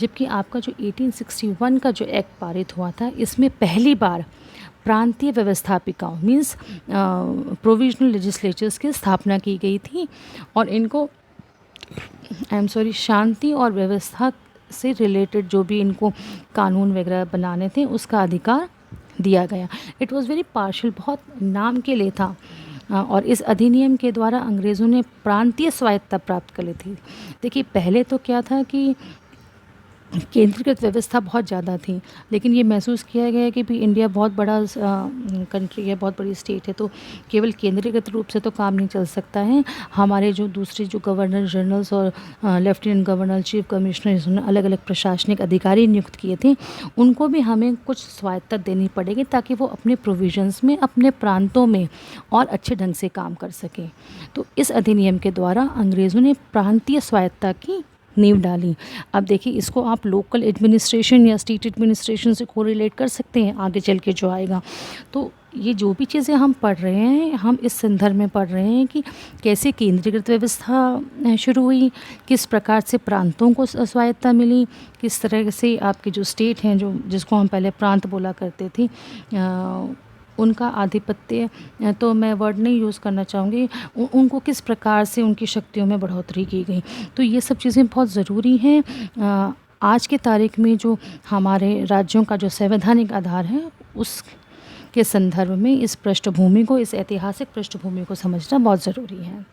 जबकि आपका जो 1861 का जो एक्ट पारित हुआ था, इसमें पहली बार प्रांतीय व्यवस्थापिकाओं मीन्स प्रोविजनल लेजिस्लेचर्स की स्थापना की गई थी, और इनको शांति और व्यवस्था से रिलेटेड जो भी इनको कानून वगैरह बनाने थे उसका अधिकार दिया गया। इट वॉज़ वेरी पार्शल, बहुत नाम के लिए था। और इस अधिनियम के द्वारा अंग्रेज़ों ने प्रांतीय स्वायत्तता प्राप्त कर ली थी। देखिए पहले तो क्या था कि केंद्रीकृत व्यवस्था बहुत ज़्यादा थी, लेकिन ये महसूस किया गया कि भी इंडिया बहुत बड़ा कंट्री है, बहुत बड़ी स्टेट है, तो केवल केंद्रीकृत रूप से तो काम नहीं चल सकता है। हमारे जो दूसरे जो गवर्नर जनरल्स और लेफ्टिनेंट गवर्नर, चीफ कमिश्नर, ने अलग अलग प्रशासनिक अधिकारी नियुक्त किए थे, उनको भी हमें कुछ स्वायत्तता देनी पड़ेगी ताकि वो अपने प्रोविजंस में अपने प्रांतों में और अच्छे ढंग से काम कर सकें। तो इस अधिनियम के द्वारा अंग्रेज़ों ने प्रांतीय स्वायत्तता की नींव डाली। अब देखिए इसको आप लोकल एडमिनिस्ट्रेशन या स्टेट एडमिनिस्ट्रेशन से कोरिलेट कर सकते हैं आगे चल के जो आएगा। तो ये जो भी चीज़ें हम पढ़ रहे हैं, हम इस संदर्भ में पढ़ रहे हैं कि कैसे केंद्रीकृत व्यवस्था शुरू हुई, किस प्रकार से प्रांतों को स्वायत्तता मिली, किस तरह से आपके जो स्टेट हैं, जो जिसको हम पहले प्रांत बोला करते थे, उनका आधिपत्य, तो मैं वर्ड नहीं यूज़ करना चाहूँगी, उनको किस प्रकार से उनकी शक्तियों में बढ़ोतरी की गई। तो ये सब चीज़ें बहुत ज़रूरी हैं। आज के तारीख में जो हमारे राज्यों का जो संवैधानिक आधार है उस के संदर्भ में इस पृष्ठभूमि को, इस ऐतिहासिक पृष्ठभूमि को समझना बहुत ज़रूरी है।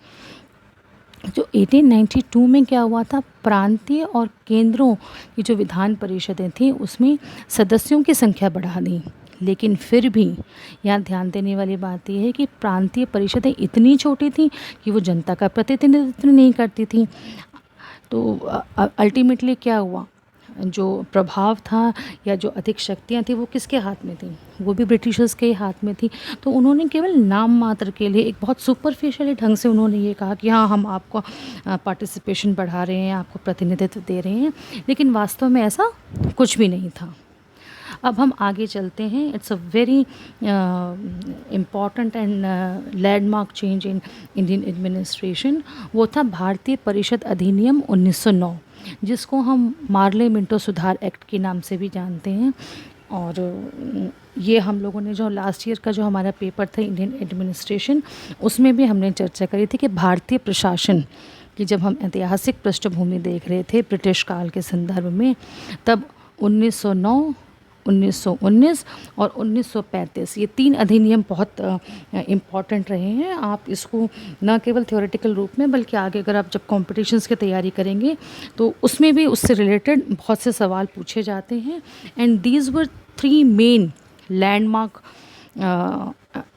जो 1892 में क्या हुआ था, प्रांतीय और केंद्रों की जो विधान परिषदें थी उसमें सदस्यों की संख्या बढ़ा दी, लेकिन फिर भी यहाँ ध्यान देने वाली बात यह है कि प्रांतीय परिषदें इतनी छोटी थी कि वो जनता का प्रतिनिधित्व नहीं करती थी। तो अल्टीमेटली क्या हुआ, जो प्रभाव था या जो अधिक शक्तियाँ थी वो किसके हाथ में थी? वो भी ब्रिटिशर्स के ही हाथ में थी। तो उन्होंने केवल नाम मात्र के लिए एक बहुत सुपरफिशियली ढंग से उन्होंने ये कहा कि हाँ, हम आपको पार्टिसिपेशन बढ़ा रहे हैं, आपको प्रतिनिधित्व दे रहे हैं, लेकिन वास्तव में ऐसा कुछ भी नहीं था। अब हम आगे चलते हैं। It's a very important and landmark change in Indian administration. वो था भारतीय परिषद अधिनियम 1909, जिसको हम मार्ले मिंटो सुधार एक्ट के नाम से भी जानते हैं। और ये हम लोगों ने जो लास्ट ईयर का जो हमारा पेपर था इंडियन एडमिनिस्ट्रेशन, उसमें भी हमने चर्चा करी थी कि भारतीय प्रशासन की जब हम ऐतिहासिक पृष्ठभूमि देख रहे थे ब्रिटिश काल के संदर्भ में, तब 1909, 1919 और 1935 ये 3 अधिनियम बहुत इम्पॉर्टेंट रहे हैं। आप इसको न केवल थ्योरेटिकल रूप में बल्कि आगे अगर आप जब कॉम्पिटिशन्स की तैयारी करेंगे तो उसमें भी उससे रिलेटेड बहुत से सवाल पूछे जाते हैं। And these were 3 main landmark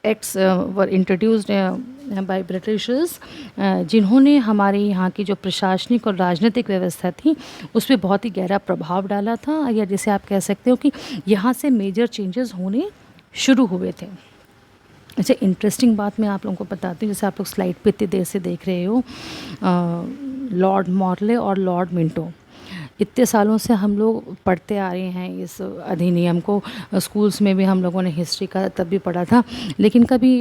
acts were introduced by Britishers, जिन्होंने हमारे यहाँ की जो प्रशासनिक और राजनीतिक व्यवस्था थी उस पर बहुत ही गहरा प्रभाव डाला था, या जैसे आप कह सकते हो कि यहाँ से मेजर चेंजेस होने शुरू हुए थे। अच्छा, इंटरेस्टिंग बात मैं आप लोगों को बताती हूँ, जैसे आप लोग स्लाइड पे इतनी देर से देख रहे हो, लॉर्ड मॉर्ले और लॉर्ड मिंटो, इतने सालों से हम लोग पढ़ते आ रहे हैं इस अधिनियम को। स्कूल्स में भी हम लोगों ने हिस्ट्री का तब भी पढ़ा था, लेकिन कभी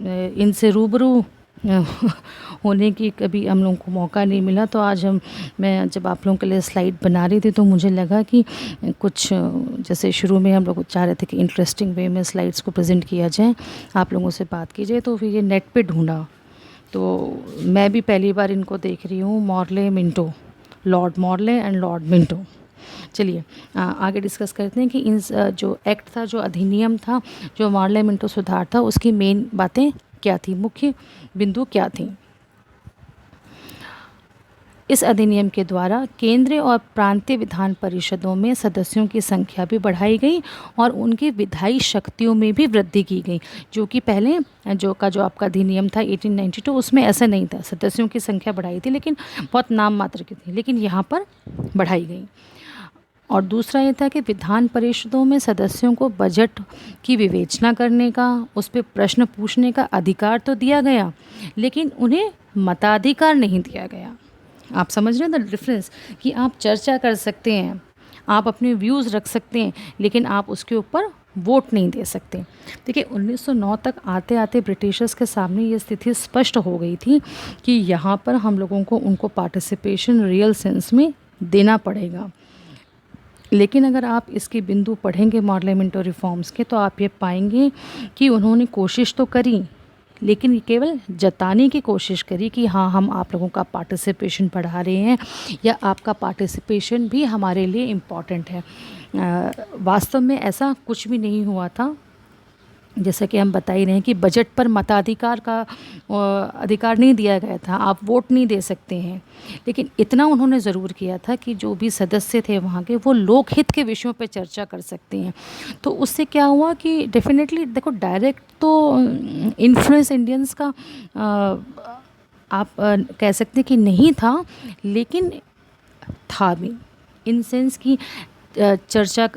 इनसे रूबरू होने की कभी हम लोगों को मौका नहीं मिला। तो आज मैं जब आप लोगों के लिए स्लाइड बना रही थी तो मुझे लगा कि कुछ जैसे शुरू में हम लोग चाह रहे थे कि इंटरेस्टिंग वे में स्लाइड्स को प्रेजेंट किया जाए, आप लोगों से बात की जाए, तो फिर ये नेट पे ढूंढा तो मैं भी पहली बार इनको देख रही हूँ, Morley Minto, Lord Morley and Lord Minto. चलिए आगे डिस्कस करते हैं कि इन जो एक्ट था, जो अधिनियम था, जो मार्ले मिंटो सुधार था, उसकी मेन बातें क्या थी, मुख्य बिंदु क्या थी। इस अधिनियम के द्वारा केंद्रीय और प्रांतीय विधान परिषदों में सदस्यों की संख्या भी बढ़ाई गई और उनकी विधायी शक्तियों में भी वृद्धि की गई, जो कि पहले जो आपका अधिनियम था 1892 उसमें ऐसा नहीं था। सदस्यों की संख्या बढ़ाई थी लेकिन बहुत नाम मात्र की थी, लेकिन यहाँ पर बढ़ाई गई। और दूसरा ये था कि विधान परिषदों में सदस्यों को बजट की विवेचना करने का, उस पर प्रश्न पूछने का अधिकार तो दिया गया, लेकिन उन्हें मताधिकार नहीं दिया गया। आप समझ रहे हैं द डिफरेंस, कि आप चर्चा कर सकते हैं, आप अपने व्यूज़ रख सकते हैं, लेकिन आप उसके ऊपर वोट नहीं दे सकते। देखिए 1909 तक आते आते ब्रिटिशर्स के सामने ये स्थिति स्पष्ट हो गई थी कि यहाँ पर हम लोगों को उनको पार्टिसिपेशन रियल सेंस में देना पड़ेगा। लेकिन अगर आप इसके बिंदु पढ़ेंगे मॉर्ले मिंटो रिफॉर्म्स के, तो आप ये पाएंगे कि उन्होंने कोशिश तो करी, लेकिन केवल जताने की कोशिश करी कि हाँ, हम आप लोगों का पार्टिसिपेशन बढ़ा रहे हैं या आपका पार्टिसिपेशन भी हमारे लिए इम्पॉर्टेंट है। वास्तव में ऐसा कुछ भी नहीं हुआ था। जैसा कि हम बता ही रहे हैं कि बजट पर मताधिकार का अधिकार नहीं दिया गया था, आप वोट नहीं दे सकते हैं, लेकिन इतना उन्होंने ज़रूर किया था कि जो भी सदस्य थे वहाँ के, वो लोकहित के विषयों पे चर्चा कर सकते हैं। तो उससे क्या हुआ कि डेफिनेटली देखो, डायरेक्ट तो इन्फ्लुएंस इंडियंस का आप कह सकते हैं कि नहीं था, लेकिन था भी, इन सेंस की चर्चा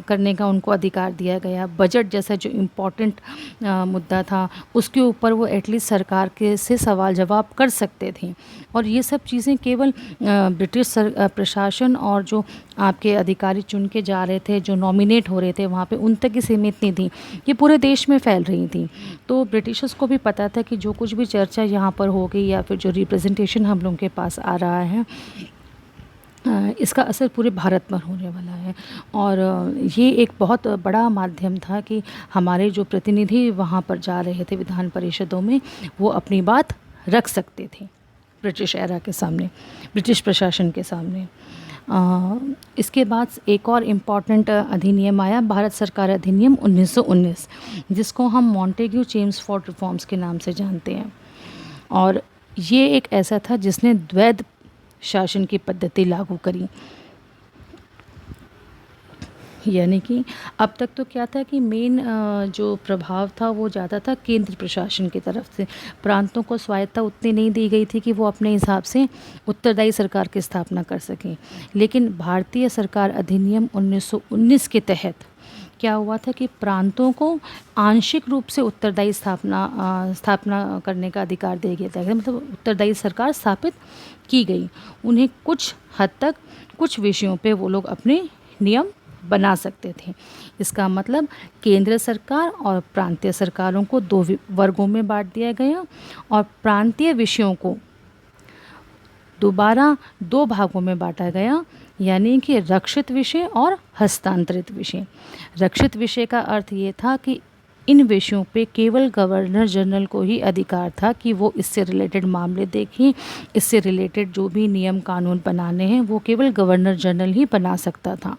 करने का उनको अधिकार दिया गया। बजट जैसा जो इम्पोर्टेंट मुद्दा था उसके ऊपर वो एटलीस्ट सरकार के से सवाल जवाब कर सकते थे। और ये सब चीज़ें केवल ब्रिटिश प्रशासन और जो आपके अधिकारी चुन के जा रहे थे, जो नॉमिनेट हो रहे थे वहाँ पे, उन तक ही सीमित नहीं थी, ये पूरे देश में फैल रही थी। तो ब्रिटिशर्स को भी पता था कि जो कुछ भी चर्चा यहाँ पर हो गई या फिर जो रिप्रेजेंटेशन हम लोगों के पास आ रहा है, इसका असर पूरे भारत पर होने वाला है। और ये एक बहुत बड़ा माध्यम था कि हमारे जो प्रतिनिधि वहाँ पर जा रहे थे विधान परिषदों में, वो अपनी बात रख सकते थे ब्रिटिश एरा के सामने, ब्रिटिश प्रशासन के सामने। इसके बाद एक और इम्पॉर्टेंट अधिनियम आया, भारत सरकार अधिनियम 1919, जिसको हम मॉन्टेग्यू चेम्सफोर्ड रिफॉर्म्स के नाम से जानते हैं। और ये एक ऐसा था जिसने द्वैध शासन की पद्धति लागू करी। यानी कि अब तक तो क्या था कि मेन जो प्रभाव था वो ज़्यादा था केंद्र प्रशासन की तरफ से। प्रांतों को स्वायत्ता उतनी नहीं दी गई थी कि वो अपने हिसाब से उत्तरदायी सरकार की स्थापना कर सकें। लेकिन भारतीय सरकार अधिनियम 1919 के तहत क्या हुआ था कि प्रांतों को आंशिक रूप से उत्तरदायी स्थापना करने का अधिकार दे दिया गया, मतलब उत्तरदायी सरकार स्थापित की गई। उन्हें कुछ हद तक कुछ विषयों पे वो लोग अपने नियम बना सकते थे। इसका मतलब केंद्र सरकार और प्रांतीय सरकारों को दो वर्गों में बांट दिया गया और प्रांतीय विषयों को दोबारा दो भागों में बांटा गया, यानी कि रक्षित विषय और हस्तांतरित विषय। रक्षित विषय का अर्थ ये था कि इन विषयों पे केवल गवर्नर जनरल को ही अधिकार था कि वो इससे रिलेटेड मामले देखें। इससे रिलेटेड जो भी नियम कानून बनाने हैं वो केवल गवर्नर जनरल ही बना सकता था।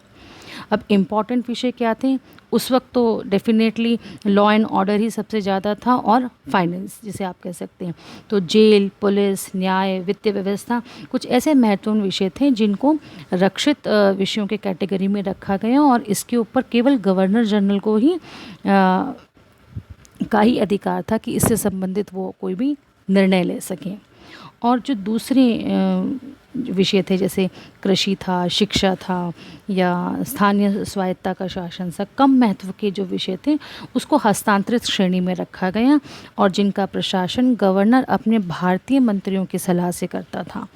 अब इम्पॉर्टेंट विषय क्या थे उस वक्त? तो डेफिनेटली लॉ एंड ऑर्डर ही सबसे ज़्यादा था और फाइनेंस, जिसे आप कह सकते हैं। तो जेल, पुलिस, न्याय, वित्तीय व्यवस्था कुछ ऐसे महत्वपूर्ण विषय थे जिनको रक्षित विषयों के कैटेगरी में रखा गया और इसके ऊपर केवल गवर्नर जनरल को ही का ही अधिकार था कि इससे संबंधित वो कोई भी निर्णय ले सकें। और जो दूसरे विषय थे जैसे कृषि था, शिक्षा था या स्थानीय स्वायत्ता का शासन था, कम महत्व के जो विषय थे उसको हस्तांतरित श्रेणी में रखा गया और जिनका प्रशासन गवर्नर अपने भारतीय मंत्रियों की सलाह से करता था,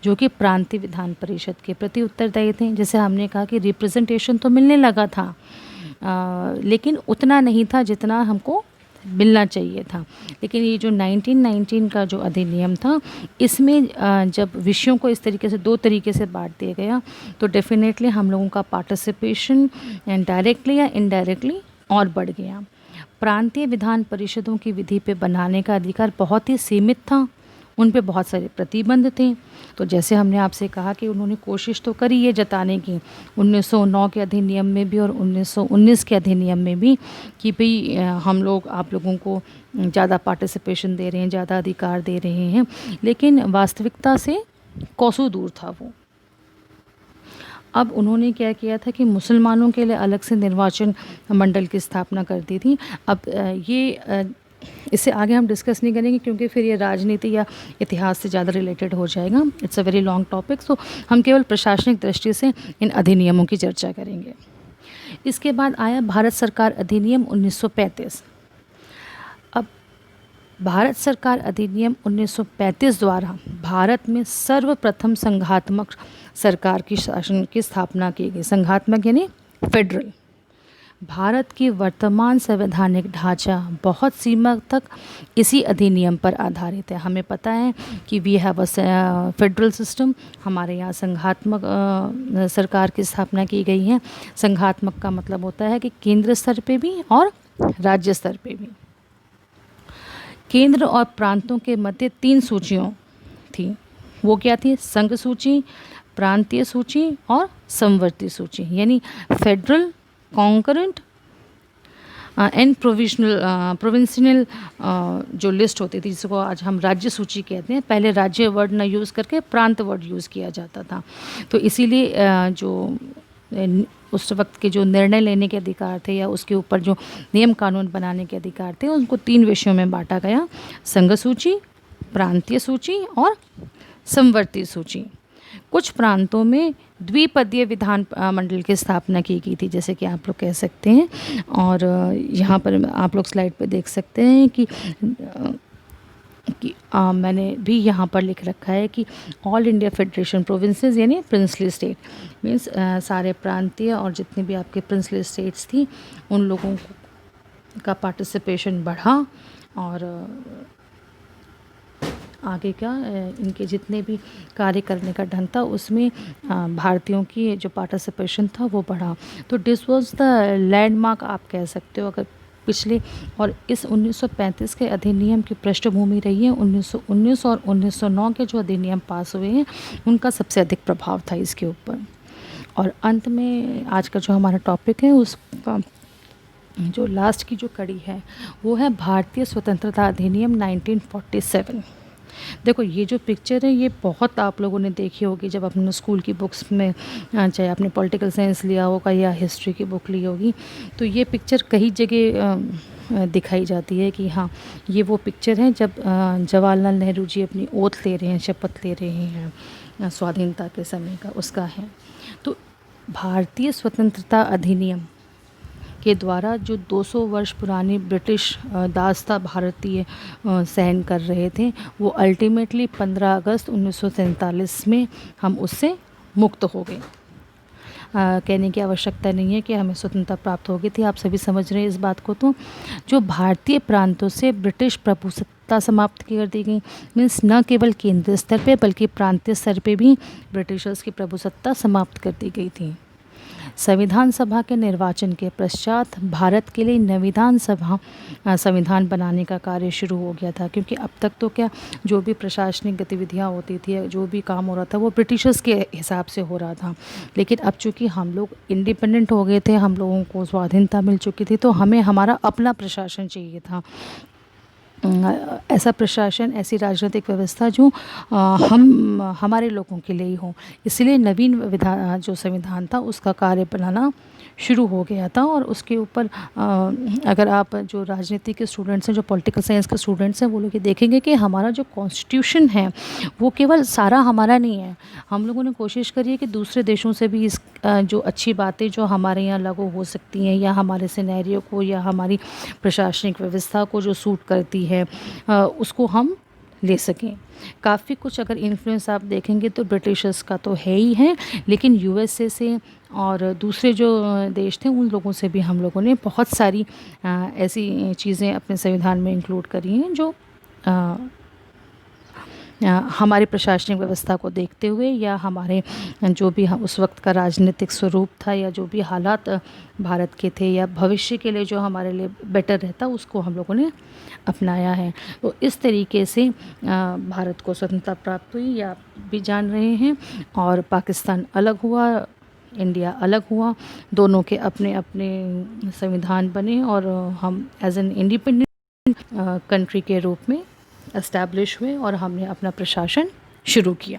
जो कि प्रांतीय विधान परिषद के प्रति उत्तरदायी थे। जैसे हमने कहा कि रिप्रेजेंटेशन तो मिलने लगा था लेकिन उतना नहीं था जितना हमको मिलना चाहिए था। लेकिन ये जो 1919 का जो अधिनियम था इसमें जब विषयों को इस तरीके से दो तरीके से बांट दिया गया तो डेफिनेटली हम लोगों का पार्टिसिपेशन डायरेक्टली या इनडायरेक्टली और बढ़ गया। प्रांतीय विधान परिषदों की विधि पे बनाने का अधिकार बहुत ही सीमित था, उन पे बहुत सारे प्रतिबंध थे। तो जैसे हमने आपसे कहा कि उन्होंने कोशिश तो करी ये जताने की 1909 के अधिनियम में भी और 1919 के अधिनियम में भी कि भाई हम लोग आप लोगों को ज़्यादा पार्टिसिपेशन दे रहे हैं, ज़्यादा अधिकार दे रहे हैं, लेकिन वास्तविकता से कोसों दूर था वो। अब उन्होंने क्या किया था कि मुसलमानों के लिए अलग से निर्वाचन मंडल की स्थापना कर दी थी। अब ये इससे आगे हम डिस्कस नहीं करेंगे क्योंकि फिर ये राजनीति या इतिहास से ज़्यादा रिलेटेड हो जाएगा। It's a very long topic, so हम केवल प्रशासनिक दृष्टि से इन अधिनियमों की चर्चा करेंगे। इसके बाद आया भारत सरकार अधिनियम 1935। अब भारत सरकार अधिनियम 1935 द्वारा भारत में सर्वप्रथम संघात्मक सरकार की शासन की स्थापना की गई। संघात्मक यानी फेडरल। भारत की वर्तमान संवैधानिक ढांचा बहुत सीमा तक इसी अधिनियम पर आधारित है। हमें पता है कि we have a federal system, हमारे यहाँ संघात्मक सरकार की स्थापना की गई है। संघात्मक का मतलब होता है कि केंद्र स्तर पे भी और राज्य स्तर पे भी। केंद्र और प्रांतों के मध्य 3 सूचियों थी। वो क्या थी? संघ सूची, प्रांतीय सूची और समवर्ती सूची, यानी फेडरल, कॉन्करेंट एंड प्रोविंशियल जो लिस्ट होती थी जिसको आज हम राज्य सूची कहते हैं। पहले राज्य वर्ड न यूज़ करके प्रांत वर्ड यूज़ किया जाता था। तो इसीलिए जो उस वक्त के जो निर्णय लेने के अधिकार थे या उसके ऊपर जो नियम कानून बनाने के अधिकार थे उनको 3 विषयों में बांटा गया: संघ सूची, प्रांतीय सूची और समवर्ती सूची। कुछ प्रांतों में द्विपदीय विधान मंडल की स्थापना की गई थी, जैसे कि आप लोग कह सकते हैं। और यहाँ पर आप लोग स्लाइड पे देख सकते हैं कि मैंने भी यहाँ पर लिख रखा है कि ऑल इंडिया फेडरेशन प्रोविंसेस यानी प्रिंसली स्टेट मीन्स सारे प्रांतीय और जितने भी आपके प्रिंसली स्टेट्स थी उन लोगों का पार्टिसिपेशन बढ़ा और आगे क्या इनके जितने भी कार्य करने का ढंग था उसमें भारतीयों की जो पार्टिसिपेशन था वो बढ़ा। तो दिस वाज द लैंडमार्क आप कह सकते हो अगर पिछले और इस 1935 के अधिनियम की पृष्ठभूमि रही है। 1919 और 1909 के जो अधिनियम पास हुए हैं उनका सबसे अधिक प्रभाव था इसके ऊपर। और अंत में आज का जो हमारा टॉपिक है उसका जो लास्ट की जो कड़ी है वो है भारतीय स्वतंत्रता अधिनियम 1947। देखो ये जो पिक्चर है ये बहुत आप लोगों ने देखी होगी जब अपने स्कूल की बुक्स में चाहे आपने पॉलिटिकल साइंस लिया होगा या हिस्ट्री की बुक ली होगी, तो ये पिक्चर कई जगह दिखाई जाती है कि हाँ ये वो पिक्चर है जब जवाहरलाल नेहरू जी अपनी ओथ ले रहे हैं, शपथ ले रहे हैं स्वाधीनता के समय का, उसका है। तो भारतीय स्वतंत्रता अधिनियम के द्वारा जो 200 वर्ष पुरानी ब्रिटिश दास्ता भारतीय सहन कर रहे थे, वो अल्टीमेटली 15 अगस्त 1947 में हम उससे मुक्त हो गए। कहने की आवश्यकता नहीं है कि हमें स्वतंत्रता प्राप्त हो गई थी, आप सभी समझ रहे हैं इस बात को। तो जो भारतीय प्रांतों से ब्रिटिश प्रभुसत्ता समाप्त कर दी गई, मीन्स न केवल केंद्रीय स्तर पे बल्कि प्रांतीय स्तर पे भी ब्रिटिशर्स की प्रभुसत्ता समाप्त कर दी गई थी। संविधान सभा के निर्वाचन के पश्चात भारत के लिए संविधान बनाने का कार्य शुरू हो गया था, क्योंकि अब तक तो क्या जो भी प्रशासनिक गतिविधियां होती थी, जो भी काम हो रहा था वो ब्रिटिशर्स के हिसाब से हो रहा था। लेकिन अब चूँकि हम लोग इंडिपेंडेंट हो गए थे, हम लोगों को स्वाधीनता मिल चुकी थी, तो हमें हमारा अपना प्रशासन चाहिए था। ऐसा प्रशासन, ऐसी राजनीतिक व्यवस्था जो हम हमारे लोगों के लिए ही हो। इसलिए नवीन जो संविधान था उसका कार्य बनाना शुरू हो गया था। और उसके ऊपर अगर आप जो राजनीति के स्टूडेंट्स हैं, जो पॉलिटिकल साइंस के स्टूडेंट्स हैं, वो लोग ये देखेंगे कि हमारा जो कॉन्स्टिट्यूशन है वो केवल सारा हमारा नहीं है। हम लोगों ने कोशिश करी है कि दूसरे देशों से भी इस जो अच्छी बातें जो हमारे यहाँ लागू हो सकती हैं या हमारे सिनेरियो को या हमारी प्रशासनिक व्यवस्था को जो सूट करती है उसको हम ले सकें। काफ़ी कुछ अगर इन्फ्लुएंस आप देखेंगे तो ब्रिटिशर्स का तो है ही है, लेकिन यूएसए से और दूसरे जो देश थे उन लोगों से भी हम लोगों ने बहुत सारी ऐसी चीज़ें अपने संविधान में इंक्लूड करी हैं जो हमारी प्रशासनिक व्यवस्था को देखते हुए या हमारे जो भी उस वक्त का राजनीतिक स्वरूप था या जो भी हालात भारत के थे या भविष्य के लिए जो हमारे लिए बेटर रहता, उसको हम लोगों ने अपनाया है। तो इस तरीके से भारत को स्वतंत्रता प्राप्त हुई, या आप भी जान रहे हैं। और पाकिस्तान अलग हुआ, इंडिया अलग हुआ, दोनों के अपने अपने संविधान बने और हम एज एन इंडिपेंडेंट कंट्री के रूप में एस्टैब्लिश हुए और हमने अपना प्रशासन शुरू किया।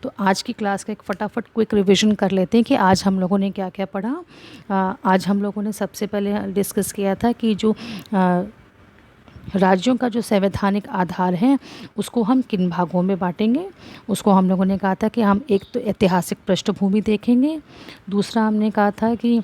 तो आज की क्लास का एक फटाफट क्विक रिवीजन कर लेते हैं कि आज हम लोगों ने क्या क्या पढ़ा। आज हम लोगों ने सबसे पहले डिस्कस किया था कि जो राज्यों का जो संवैधानिक आधार है उसको हम किन भागों में बांटेंगे। उसको हम लोगों ने कहा था कि हम एक तो ऐतिहासिक पृष्ठभूमि देखेंगे, दूसरा हमने कहा था कि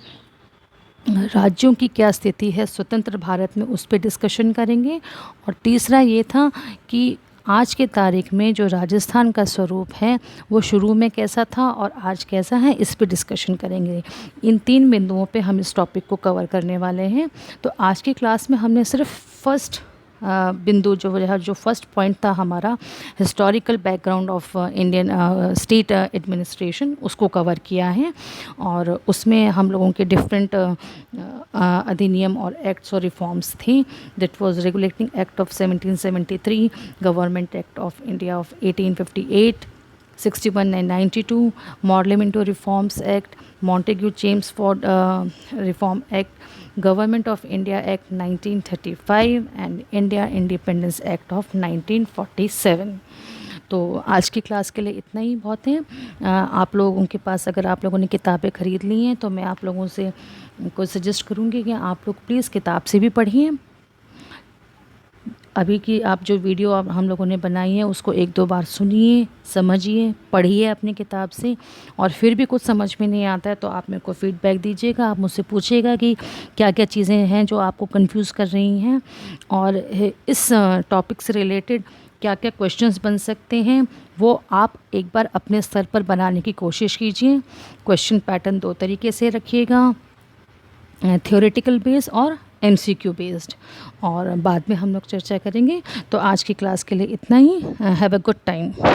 राज्यों की क्या स्थिति है स्वतंत्र भारत में, उस पर डिस्कशन करेंगे, और तीसरा ये था कि आज के तारीख में जो राजस्थान का स्वरूप है वो शुरू में कैसा था और आज कैसा है, इस पे डिस्कशन करेंगे। इन 3 बिंदुओं पे हम इस टॉपिक को कवर करने वाले हैं। तो आज की क्लास में हमने सिर्फ फर्स्ट बिंदु जो फर्स्ट पॉइंट था हमारा, historical background of Indian state administration, उसको कवर किया है। और उसमें हम लोगों के डिफरेंट अधिनियम और एक्ट्स और रिफॉर्म्स थी। That was regulating act of 1773, government act of India of 1858, 61 and 92, Morley-Minto Reforms Act, Montagu-Chelmsford Reform Act, Government of India Act 1935 and India Independence Act of 1947। तो आज की क्लास के लिए इतना ही बहुत है। आप लोगों के पास अगर आप लोगों ने किताबें ख़रीद ली हैं तो मैं आप लोगों से को सजेस्ट करूँगी कि आप लोग प्लीज़ किताब से भी पढ़िए। अभी की आप जो वीडियो हम लोगों ने बनाई है उसको 1-2 बार सुनिए, समझिए, पढ़िए अपनी किताब से, और फिर भी कुछ समझ में नहीं आता है तो आप मेरे को फीडबैक दीजिएगा। आप मुझसे पूछिएगा कि क्या क्या चीज़ें हैं जो आपको कंफ्यूज कर रही हैं और इस टॉपिक से रिलेटेड क्या क्या क्वेश्चंस बन सकते हैं, वो आप एक बार अपने स्तर पर बनाने की कोशिश कीजिए। क्वेश्चन पैटर्न 2 तरीके से रखिएगा, थ्योरेटिकल बेस्ड और MCQ बेस्ड, और बाद में हम लोग चर्चा करेंगे। तो आज की क्लास के लिए इतना ही। Have a good time.